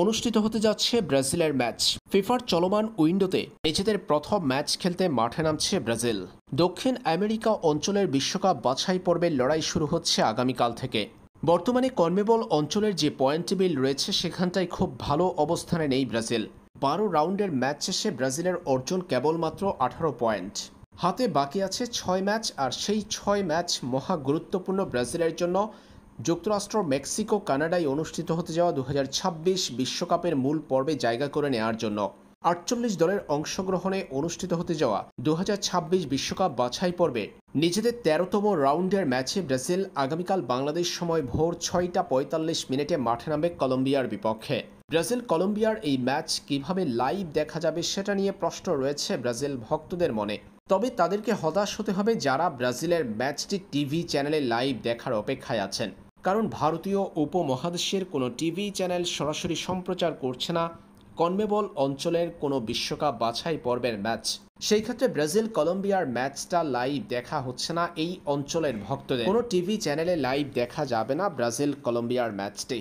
অনুষ্ঠিত হতে যাচ্ছে ব্রাজিলের ম্যাচ। ফিফার চলমান উইন্ডোতে নিজেদের প্রথম ম্যাচ খেলতে মাঠে নামছে ব্রাজিল। দক্ষিণ আমেরিকা অঞ্চলের বিশ্বকাপ বাছাই পর্বের লড়াই শুরু হচ্ছে আগামীকাল থেকে। বর্তমানে কনমেবল অঞ্চলের যে পয়েন্ট টেবিল রয়েছে সেখানটায় খুব ভালো অবস্থানে নেই ব্রাজিল। 12 রাউন্ডের ম্যাচ শেষে ব্রাজিলের অর্জন কেবলমাত্র 18 পয়েন্ট। হাতে বাকি আছে 6 ম্যাচ, আর সেই 6 ম্যাচ মহা গুরুত্বপূর্ণ ব্রাজিলের জন্য। যুক্তরাষ্ট্র, মেক্সিকো, কানাডায় অনুষ্ঠিত হতে যাওয়া 2026 বিশ্বকাপের মূল পর্বে জায়গা করে নেওয়ার জন্য 48 দলের অংশগ্রহণে অনুষ্ঠিত হতে যাওয়া 2026 বিশ্বকাপ বাছাই পর্বে নিজেদের 13তম রাউন্ডের ম্যাচে ব্রাজিল আগামীকাল বাংলাদেশ সময় ভোর 6টা 45 মাঠে নামবে কলম্বিয়ার বিপক্ষে। ব্রাজিল কলম্বিয়ার এই ম্যাচ কিভাবে লাইভ দেখা যাবে সেটা নিয়ে প্রশ্ন রয়েছে ব্রাজিল ভক্তদের মনে। তবে তাদেরকে হতাশ হতে হবে যারা ব্রাজিলের ম্যাচটি টিভি চ্যানেলে লাইভ দেখার অপেক্ষায় আছেন, কারণ ভারতীয় উপমহাদেশের কোনো টিভি চ্যানেল সরাসরি সম্প্রচার করছে না কনমেবল অঞ্চলের কোনো বিশ্বকাপ বাছাই পর্বের ম্যাচ। সেই ক্ষেত্রে ব্রাজিল কলম্বিয়ার ম্যাচটা লাইভ দেখা হচ্ছে না এই অঞ্চলের ভক্তদের। কোনো টিভি চ্যানেলে লাইভ দেখা যাবে না ব্রাজিল কলম্বিয়ার ম্যাচটি।